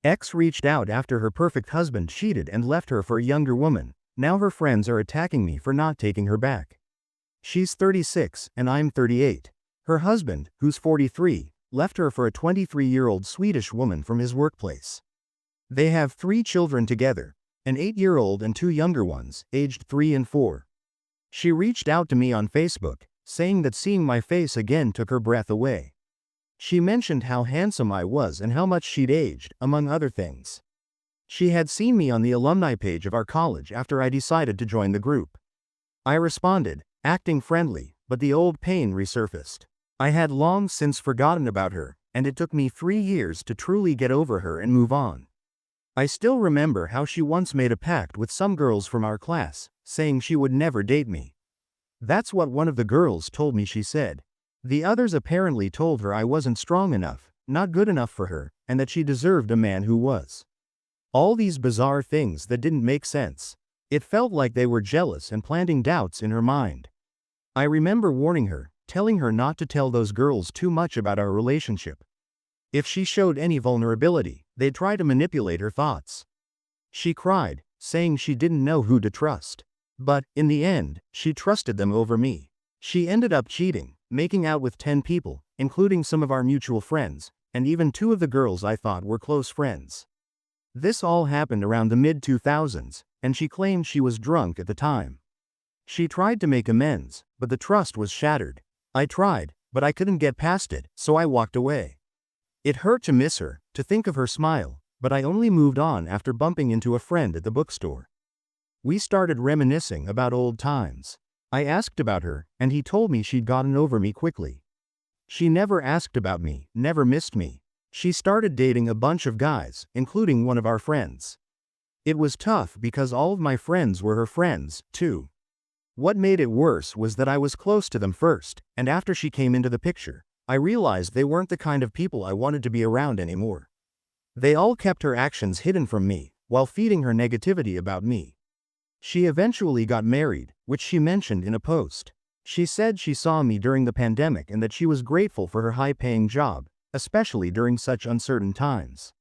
Ex reached out after her perfect husband cheated and left her for a younger woman. Now her friends are attacking me for not taking her back. She's 36 and I'm 38. Her husband, who's 43, left her for a 23-year-old Swedish woman from his workplace. They have 3 children together, an 8-year-old and 2 younger ones, aged 3 and 4. She reached out to me on Facebook, saying that seeing my face again took her breath away. She mentioned how handsome I was and how much she'd aged, among other things. She had seen me on the alumni page of our college after I decided to join the group. I responded, acting friendly, but the old pain resurfaced. I had long since forgotten about her, and it took me 3 years to truly get over her and move on. I still remember how she once made a pact with some girls from our class, saying she would never date me. That's what one of the girls told me she said. The others apparently told her I wasn't strong enough, not good enough for her, and that she deserved a man who was. All these bizarre things that didn't make sense. It felt like they were jealous and planting doubts in her mind. I remember warning her, telling her not to tell those girls too much about our relationship. If she showed any vulnerability, they'd try to manipulate her thoughts. She cried, saying she didn't know who to trust. But, in the end, she trusted them over me. She ended up cheating, making out with 10 people, including some of our mutual friends, and even 2 of the girls I thought were close friends. This all happened around the mid-2000s, and she claimed she was drunk at the time. She tried to make amends, but the trust was shattered. I tried, but I couldn't get past it, so I walked away. It hurt to miss her, to think of her smile, but I only moved on after bumping into a friend at the bookstore. We started reminiscing about old times. I asked about her, and he told me she'd gotten over me quickly. She never asked about me, never missed me. She started dating a bunch of guys, including one of our friends. It was tough because all of my friends were her friends, too. What made it worse was that I was close to them first, and after she came into the picture, I realized they weren't the kind of people I wanted to be around anymore. They all kept her actions hidden from me, while feeding her negativity about me. She eventually got married, which she mentioned in a post. She said she saw me during the pandemic and that she was grateful for her high-paying job, especially during such uncertain times.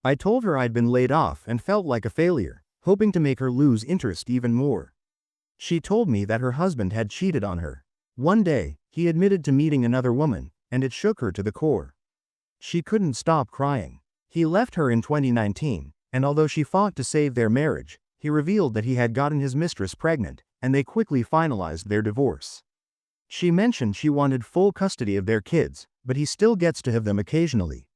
I told her I'd been laid off and felt like a failure, hoping to make her lose interest even more. She told me that her husband had cheated on her. One day, he admitted to meeting another woman, and it shook her to the core. She couldn't stop crying. He left her in 2019, and although she fought to save their marriage, he revealed that he had gotten his mistress pregnant, and they quickly finalized their divorce. She mentioned she wanted full custody of their kids, but he still gets to have them occasionally.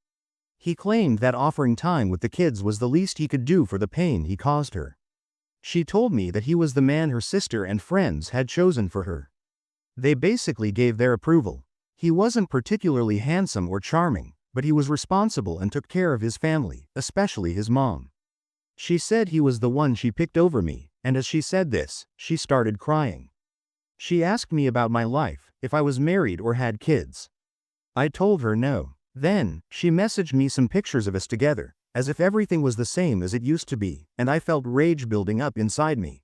He claimed that offering time with the kids was the least he could do for the pain he caused her. She told me that he was the man her sister and friends had chosen for her. They basically gave their approval. He wasn't particularly handsome or charming, but he was responsible and took care of his family, especially his mom. She said he was the one she picked over me, and as she said this, she started crying. She asked me about my life, if I was married or had kids. I told her no. Then, she messaged me some pictures of us together, as if everything was the same as it used to be, and I felt rage building up inside me.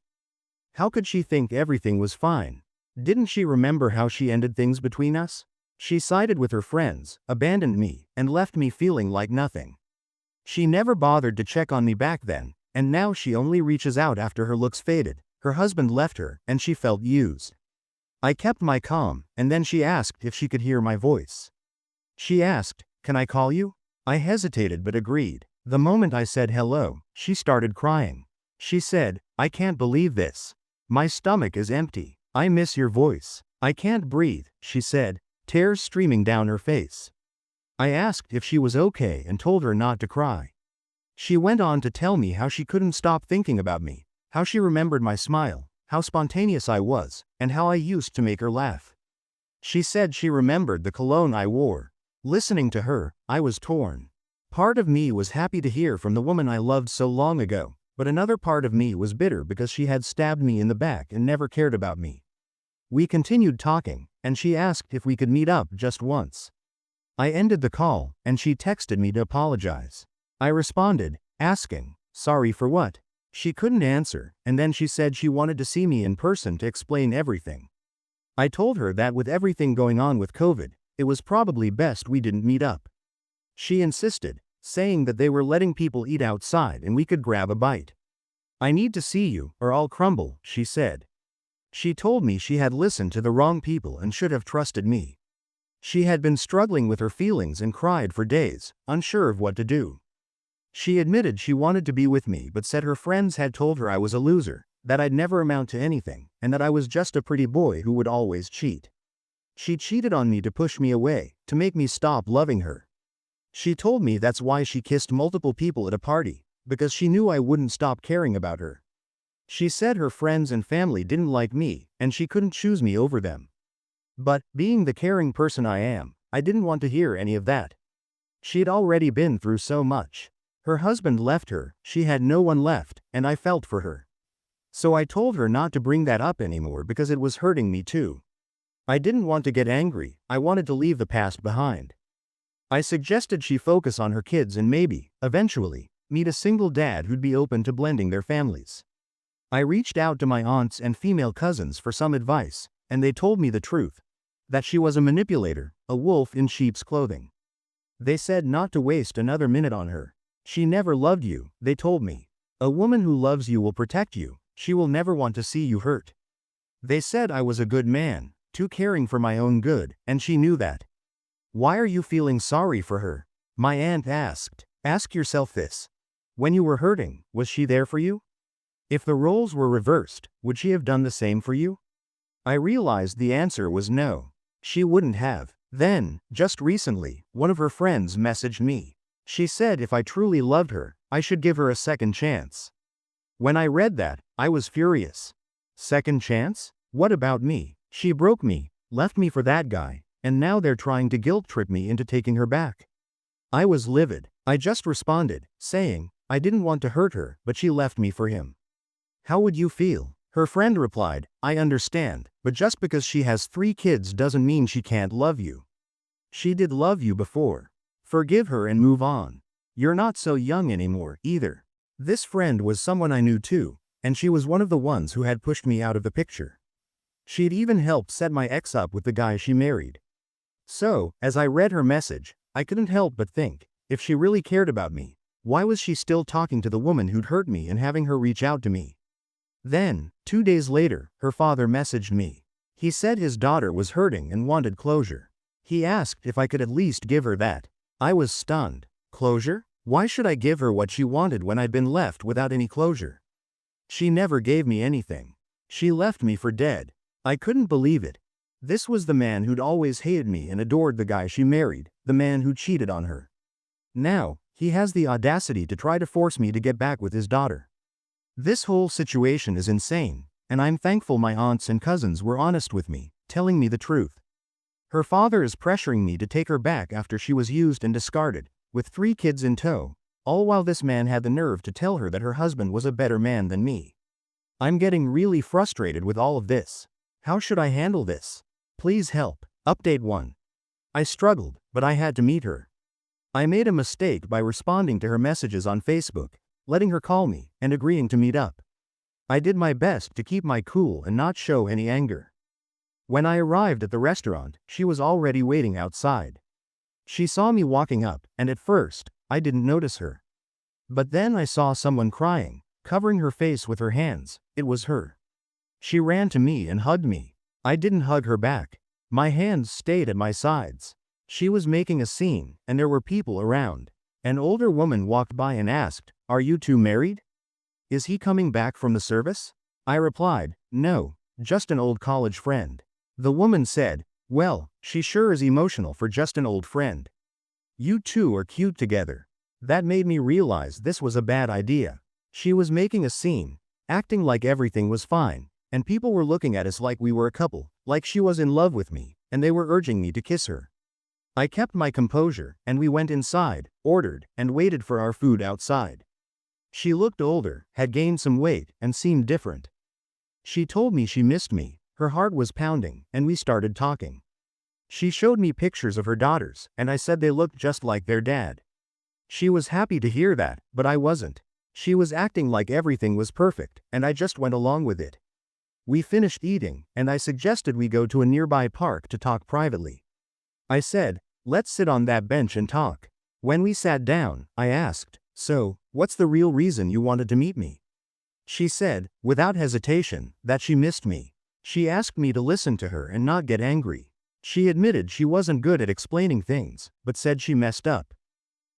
How could she think everything was fine? Didn't she remember how she ended things between us? She sided with her friends, abandoned me, and left me feeling like nothing. She never bothered to check on me back then, and now she only reaches out after her looks faded. Her husband left her, and she felt used. I kept my calm, and then she asked if she could hear my voice. She asked, "Can I call you?" I hesitated but agreed. The moment I said hello, she started crying. She said, "I can't believe this. My stomach is empty. I miss your voice. I can't breathe," she said, tears streaming down her face. I asked if she was okay and told her not to cry. She went on to tell me how she couldn't stop thinking about me, how she remembered my smile, how spontaneous I was, and how I used to make her laugh. She said she remembered the cologne I wore. Listening to her, I was torn. Part of me was happy to hear from the woman I loved so long ago, but another part of me was bitter because she had stabbed me in the back and never cared about me. We continued talking, and she asked if we could meet up just once. I ended the call, and she texted me to apologize. I responded, asking, "Sorry for what?" She couldn't answer, and then she said she wanted to see me in person to explain everything. I told her that with everything going on with COVID, it was probably best we didn't meet up. She insisted, saying that they were letting people eat outside and we could grab a bite. "I need to see you, or I'll crumble," she said. She told me she had listened to the wrong people and should have trusted me. She had been struggling with her feelings and cried for days, unsure of what to do. She admitted she wanted to be with me but said her friends had told her I was a loser, that I'd never amount to anything, and that I was just a pretty boy who would always cheat. She cheated on me to push me away, to make me stop loving her. She told me that's why she kissed multiple people at a party, because she knew I wouldn't stop caring about her. She said her friends and family didn't like me, and she couldn't choose me over them. But, being the caring person I am, I didn't want to hear any of that. She'd already been through so much. Her husband left her, she had no one left, and I felt for her. So I told her not to bring that up anymore because it was hurting me too. I didn't want to get angry, I wanted to leave the past behind. I suggested she focus on her kids and maybe, eventually, meet a single dad who'd be open to blending their families. I reached out to my aunts and female cousins for some advice, and they told me the truth. That she was a manipulator, a wolf in sheep's clothing. They said not to waste another minute on her. She never loved you, they told me. A woman who loves you will protect you, she will never want to see you hurt. They said I was a good man, too caring for my own good, and she knew that. "Why are you feeling sorry for her?" my aunt asked. "Ask yourself this. When you were hurting, was she there for you? If the roles were reversed, would she have done the same for you?" I realized the answer was no. She wouldn't have. Then, just recently, one of her friends messaged me. She said if I truly loved her, I should give her a second chance. When I read that, I was furious. Second chance? What about me? She broke me, left me for that guy, and now they're trying to guilt-trip me into taking her back. I was livid. I just responded, saying, I didn't want to hurt her, but she left me for him. How would you feel? Her friend replied, I understand, but just because she has 3 kids doesn't mean she can't love you. She did love you before. Forgive her and move on. You're not so young anymore, either. This friend was someone I knew too, and she was one of the ones who had pushed me out of the picture. She'd even helped set my ex up with the guy she married. So, as I read her message, I couldn't help but think, if she really cared about me, why was she still talking to the woman who'd hurt me and having her reach out to me? Then, 2 days later, her father messaged me. He said his daughter was hurting and wanted closure. He asked if I could at least give her that. I was stunned. Closure? Why should I give her what she wanted when I'd been left without any closure? She never gave me anything. She left me for dead. I couldn't believe it. This was the man who'd always hated me and adored the guy she married, the man who cheated on her. Now, he has the audacity to try to force me to get back with his daughter. This whole situation is insane, and I'm thankful my aunts and cousins were honest with me, telling me the truth. Her father is pressuring me to take her back after she was used and discarded, with 3 kids in tow, all while this man had the nerve to tell her that her husband was a better man than me. I'm getting really frustrated with all of this. How should I handle this? Please help. Update 1. I struggled, but I had to meet her. I made a mistake by responding to her messages on Facebook, letting her call me, and agreeing to meet up. I did my best to keep my cool and not show any anger. When I arrived at the restaurant, she was already waiting outside. She saw me walking up, and at first, I didn't notice her. But then I saw someone crying, covering her face with her hands. It was her. She ran to me and hugged me. I didn't hug her back. My hands stayed at my sides. She was making a scene, and there were people around. An older woman walked by and asked, "Are you 2 married? Is he coming back from the service?" I replied, "No, just an old college friend." The woman said, "Well, she sure is emotional for just an old friend. You 2 are cute together." That made me realize this was a bad idea. She was making a scene, acting like everything was fine, and people were looking at us like we were a couple, like she was in love with me, and they were urging me to kiss her. I kept my composure, and we went inside, ordered, and waited for our food outside. She looked older, had gained some weight, and seemed different. She told me she missed me, her heart was pounding, and we started talking. She showed me pictures of her daughters, and I said they looked just like their dad. She was happy to hear that, but I wasn't. She was acting like everything was perfect, and I just went along with it. We finished eating, and I suggested we go to a nearby park to talk privately. I said, "Let's sit on that bench and talk." When we sat down, I asked, "So, what's the real reason you wanted to meet me?" She said, without hesitation, that she missed me. She asked me to listen to her and not get angry. She admitted she wasn't good at explaining things, but said she messed up.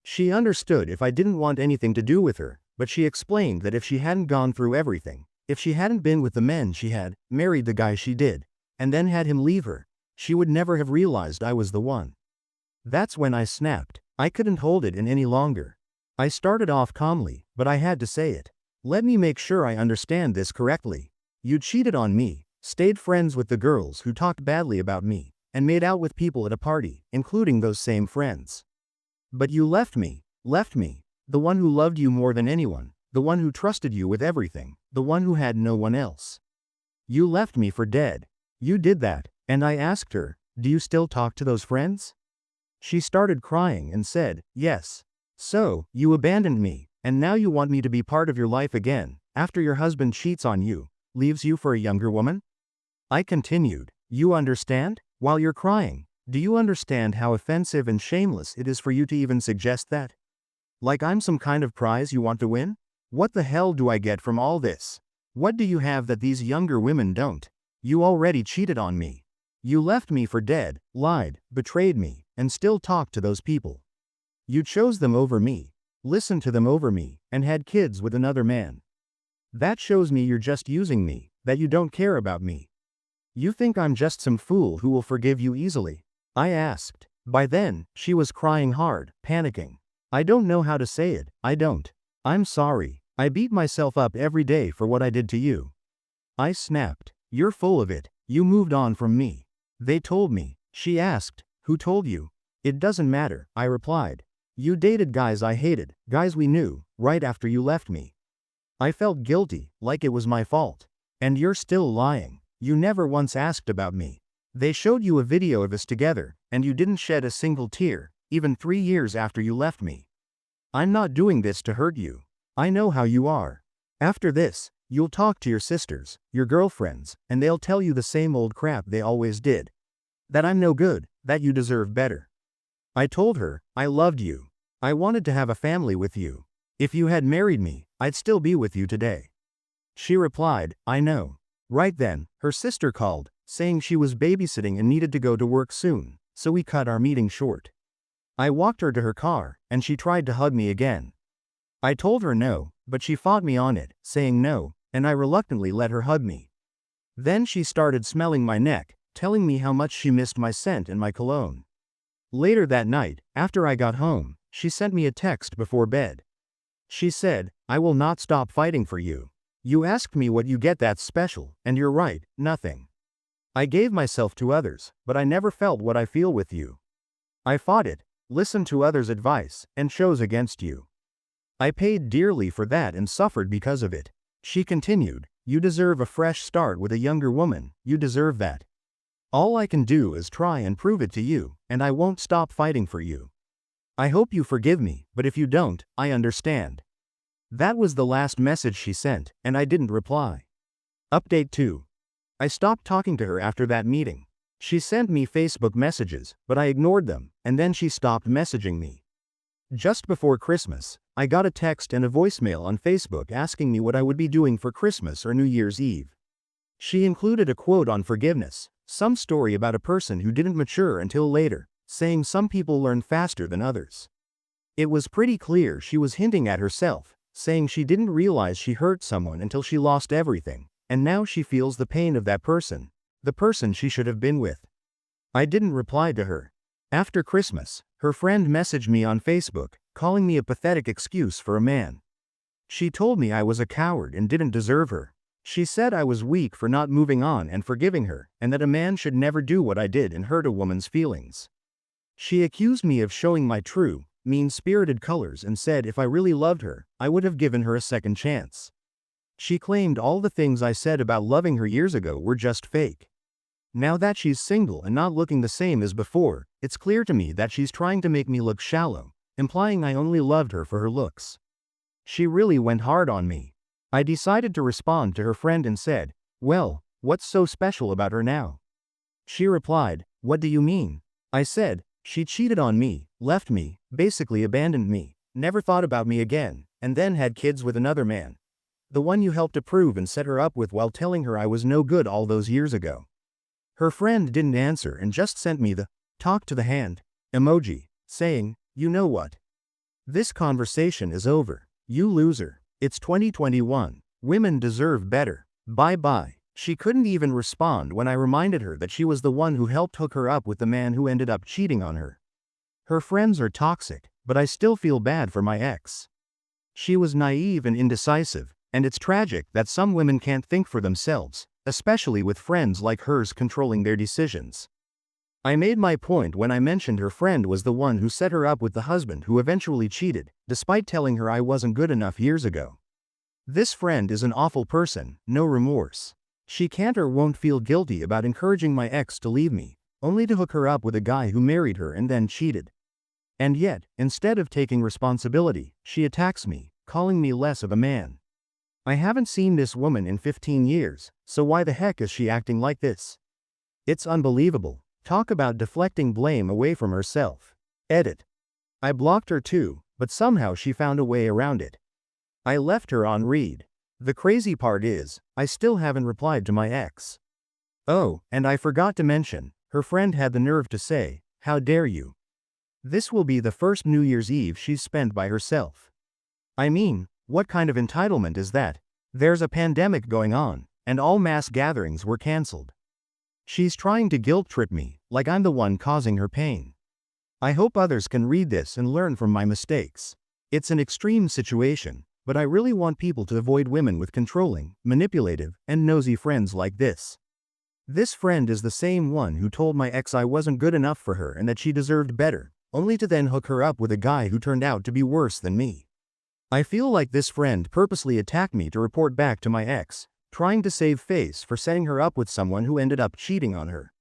She understood if I didn't want anything to do with her, but she explained that if she hadn't gone through everything, if she hadn't been with the men she had, married the guy she did, and then had him leave her, she would never have realized I was the one. That's when I snapped. I couldn't hold it in any longer. I started off calmly, but I had to say it. Let me make sure I understand this correctly. You cheated on me, stayed friends with the girls who talked badly about me, and made out with people at a party, including those same friends. But you left me, the one who loved you more than anyone, the one who trusted you with everything, the one who had no one else. You left me for dead. You did that, and I asked her, do you still talk to those friends? She started crying and said, yes. So, you abandoned me, and now you want me to be part of your life again, after your husband cheats on you, leaves you for a younger woman? I continued, you understand? While you're crying, do you understand how offensive and shameless it is for you to even suggest that? Like I'm some kind of prize you want to win? What the hell do I get from all this? What do you have that these younger women don't? You already cheated on me. You left me for dead, lied, betrayed me, and still talk to those people. You chose them over me, listened to them over me, and had kids with another man. That shows me you're just using me, that you don't care about me. You think I'm just some fool who will forgive you easily? I asked. By then, she was crying hard, panicking. I don't know how to say it, I don't. I'm sorry. I beat myself up every day for what I did to you. I snapped. You're full of it. You moved on from me. They told me. She asked, who told you? It doesn't matter, I replied. You dated guys I hated, guys we knew, right after you left me. I felt guilty, like it was my fault. And you're still lying. You never once asked about me. They showed you a video of us together, and you didn't shed a single tear, even 3 years after you left me. I'm not doing this to hurt you. I know how you are. After this, you'll talk to your sisters, your girlfriends, and they'll tell you the same old crap they always did. That I'm no good, that you deserve better. I told her, I loved you. I wanted to have a family with you. If you had married me, I'd still be with you today. She replied, I know. Right then, her sister called, saying she was babysitting and needed to go to work soon, so we cut our meeting short. I walked her to her car, and she tried to hug me again. I told her no, but she fought me on it, saying no, and I reluctantly let her hug me. Then she started smelling my neck, telling me how much she missed my scent and my cologne. Later that night, after I got home, she sent me a text before bed. She said, I will not stop fighting for you. You asked me what you get that's special, and you're right, nothing. I gave myself to others, but I never felt what I feel with you. I fought it, listened to others' advice, and chose against you. I paid dearly for that and suffered because of it. She continued, you deserve a fresh start with a younger woman, you deserve that. All I can do is try and prove it to you, and I won't stop fighting for you. I hope you forgive me, but if you don't, I understand. That was the last message she sent, and I didn't reply. Update 2. I stopped talking to her after that meeting. She sent me Facebook messages, but I ignored them, and then she stopped messaging me. Just before Christmas, I got a text and a voicemail on Facebook asking me what I would be doing for Christmas or New Year's Eve. She included a quote on forgiveness, some story about a person who didn't mature until later, saying some people learn faster than others. It was pretty clear she was hinting at herself, saying she didn't realize she hurt someone until she lost everything, and now she feels the pain of that person, the person she should have been with. I didn't reply to her. After Christmas, her friend messaged me on Facebook, calling me a pathetic excuse for a man. She told me I was a coward and didn't deserve her. She said I was weak for not moving on and forgiving her, and that a man should never do what I did and hurt a woman's feelings. She accused me of showing my true, mean-spirited colors and said if I really loved her, I would have given her a second chance. She claimed all the things I said about loving her years ago were just fake. Now that she's single and not looking the same as before, it's clear to me that she's trying to make me look shallow, implying I only loved her for her looks. She really went hard on me. I decided to respond to her friend and said, well, what's so special about her now? She replied, what do you mean? I said, she cheated on me, left me, Basically abandoned me, never thought about me again, and then had kids with another man. The one you helped approve and set her up with while telling her I was no good all those years ago. Her friend didn't answer and just sent me the talk to the hand emoji, saying, you know what? This conversation is over. You loser. It's 2021. Women deserve better. Bye bye. She couldn't even respond when I reminded her that she was the one who helped hook her up with the man who ended up cheating on her. Her friends are toxic, but I still feel bad for my ex. She was naive and indecisive, and it's tragic that some women can't think for themselves, especially with friends like hers controlling their decisions. I made my point when I mentioned her friend was the one who set her up with the husband who eventually cheated, despite telling her I wasn't good enough years ago. This friend is an awful person, no remorse. She can't or won't feel guilty about encouraging my ex to leave me, only to hook her up with a guy who married her and then cheated. And yet, instead of taking responsibility, she attacks me, calling me less of a man. I haven't seen this woman in 15 years, so why the heck is she acting like this? It's unbelievable. Talk about deflecting blame away from herself. Edit. I blocked her too, but somehow she found a way around it. I left her on read. The crazy part is, I still haven't replied to my ex. Oh, and I forgot to mention, her friend had the nerve to say, how dare you? This will be the first New Year's Eve she's spent by herself. I mean, what kind of entitlement is that? There's a pandemic going on, and all mass gatherings were cancelled. She's trying to guilt trip me, like I'm the one causing her pain. I hope others can read this and learn from my mistakes. It's an extreme situation, but I really want people to avoid women with controlling, manipulative, and nosy friends like this. This friend is the same one who told my ex I wasn't good enough for her and that she deserved better, only to then hook her up with a guy who turned out to be worse than me. I feel like this friend purposely attacked me to report back to my ex, trying to save face for setting her up with someone who ended up cheating on her.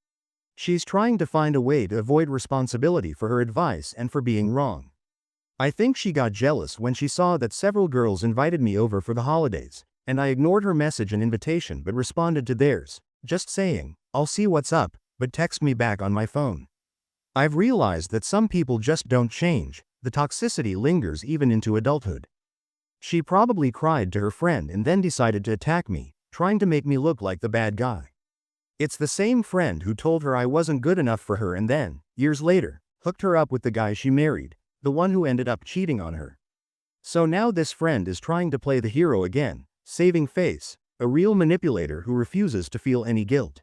She's trying to find a way to avoid responsibility for her advice and for being wrong. I think she got jealous when she saw that several girls invited me over for the holidays, and I ignored her message and invitation but responded to theirs, just saying, I'll see what's up, but text me back on my phone. I've realized that some people just don't change, the toxicity lingers even into adulthood. She probably cried to her friend and then decided to attack me, trying to make me look like the bad guy. It's the same friend who told her I wasn't good enough for her and then, years later, hooked her up with the guy she married, the one who ended up cheating on her. So now this friend is trying to play the hero again, saving face, a real manipulator who refuses to feel any guilt.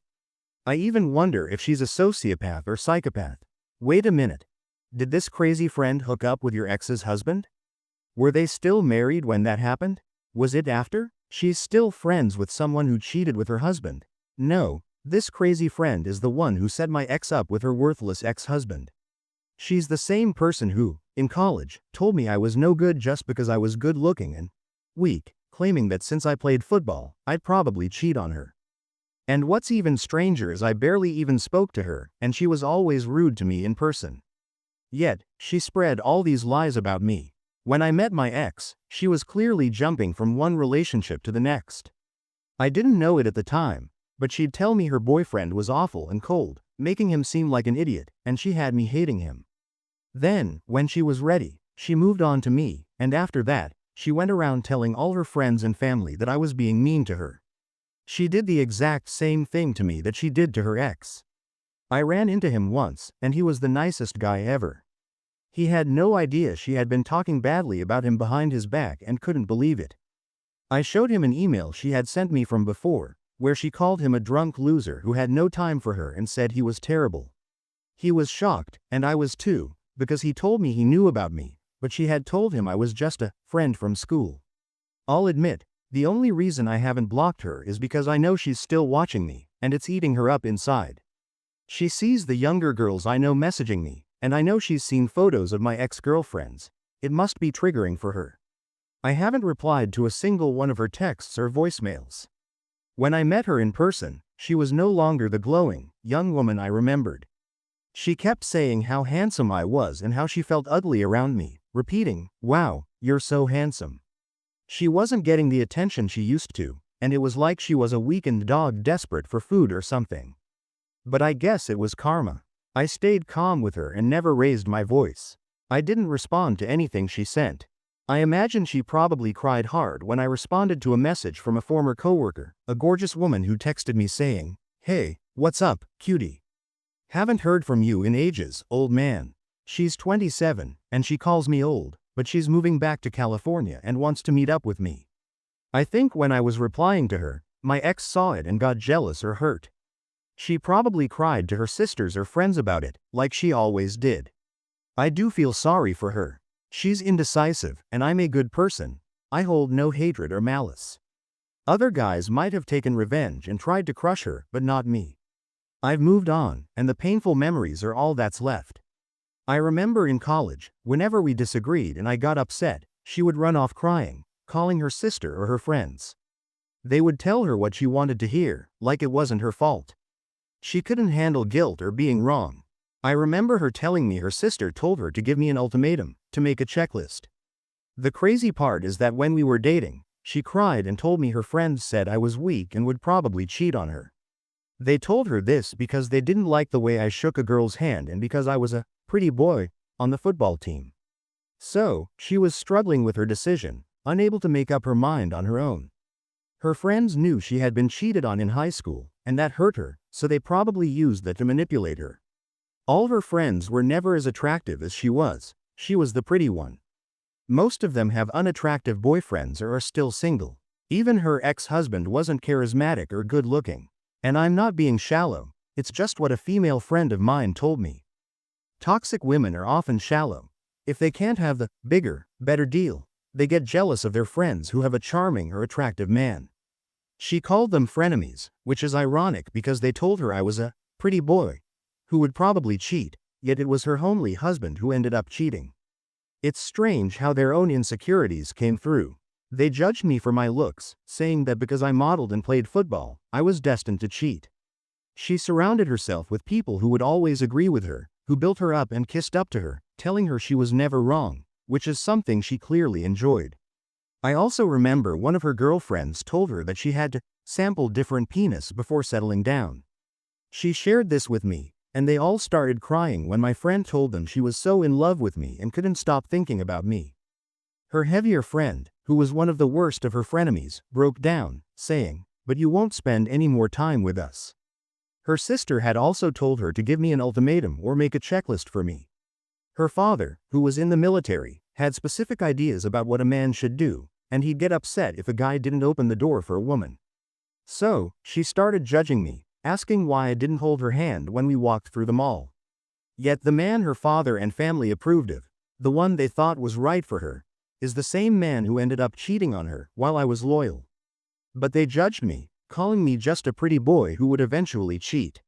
I even wonder if she's a sociopath or psychopath. Wait a minute. Did this crazy friend hook up with your ex's husband? Were they still married when that happened? Was it after? She's still friends with someone who cheated with her husband. No, this crazy friend is the one who set my ex up with her worthless ex-husband. She's the same person who, in college, told me I was no good just because I was good looking and weak, claiming that since I played football, I'd probably cheat on her. And what's even stranger is I barely even spoke to her, and she was always rude to me in person. Yet, she spread all these lies about me. When I met my ex, she was clearly jumping from one relationship to the next. I didn't know it at the time, but she'd tell me her boyfriend was awful and cold, making him seem like an idiot, and she had me hating him. Then, when she was ready, she moved on to me, and after that, she went around telling all her friends and family that I was being mean to her. She did the exact same thing to me that she did to her ex. I ran into him once, and he was the nicest guy ever. He had no idea she had been talking badly about him behind his back and couldn't believe it. I showed him an email she had sent me from before, where she called him a drunk loser who had no time for her and said he was terrible. He was shocked, and I was too, because he told me he knew about me, but she had told him I was just a friend from school. I'll admit, the only reason I haven't blocked her is because I know she's still watching me, and it's eating her up inside. She sees the younger girls I know messaging me, and I know she's seen photos of my ex-girlfriends. It must be triggering for her. I haven't replied to a single one of her texts or voicemails. When I met her in person, she was no longer the glowing, young woman I remembered. She kept saying how handsome I was and how she felt ugly around me, repeating, "Wow, you're so handsome." She wasn't getting the attention she used to, and it was like she was a weakened dog desperate for food or something. But I guess it was karma. I stayed calm with her and never raised my voice. I didn't respond to anything she sent. I imagine she probably cried hard when I responded to a message from a former coworker, a gorgeous woman who texted me saying, "Hey, what's up, cutie? Haven't heard from you in ages, old man." She's 27, and she calls me old, but she's moving back to California and wants to meet up with me. I think when I was replying to her, my ex saw it and got jealous or hurt. She probably cried to her sisters or friends about it, like she always did. I do feel sorry for her. She's indecisive, and I'm a good person. I hold no hatred or malice. Other guys might have taken revenge and tried to crush her, but not me. I've moved on, and the painful memories are all that's left. I remember in college, whenever we disagreed and I got upset, she would run off crying, calling her sister or her friends. They would tell her what she wanted to hear, like it wasn't her fault. She couldn't handle guilt or being wrong. I remember her telling me her sister told her to give me an ultimatum, to make a checklist. The crazy part is that when we were dating, she cried and told me her friends said I was weak and would probably cheat on her. They told her this because they didn't like the way I shook a girl's hand and because I was a pretty boy on the football team. So, she was struggling with her decision, unable to make up her mind on her own. Her friends knew she had been cheated on in high school, and that hurt her, so they probably used that to manipulate her. All her friends were never as attractive as she was the pretty one. Most of them have unattractive boyfriends or are still single. Even her ex-husband wasn't charismatic or good-looking. And I'm not being shallow, it's just what a female friend of mine told me. Toxic women are often shallow. If they can't have the bigger, better deal, they get jealous of their friends who have a charming or attractive man. She called them frenemies, which is ironic because they told her I was a pretty boy who would probably cheat, yet it was her homely husband who ended up cheating. It's strange how their own insecurities came through. They judged me for my looks, saying that because I modeled and played football, I was destined to cheat. She surrounded herself with people who would always agree with her, who built her up and kissed up to her, telling her she was never wrong, which is something she clearly enjoyed. I also remember one of her girlfriends told her that she had to sample different penis before settling down. She shared this with me, and they all started crying when my friend told them she was so in love with me and couldn't stop thinking about me. Her heavier friend, who was one of the worst of her frenemies, broke down, saying, "But you won't spend any more time with us." Her sister had also told her to give me an ultimatum or make a checklist for me. Her father, who was in the military, had specific ideas about what a man should do, and he'd get upset if a guy didn't open the door for a woman. So, she started judging me, asking why I didn't hold her hand when we walked through the mall. Yet the man her father and family approved of, the one they thought was right for her, is the same man who ended up cheating on her while I was loyal. But they judged me, calling me just a pretty boy who would eventually cheat.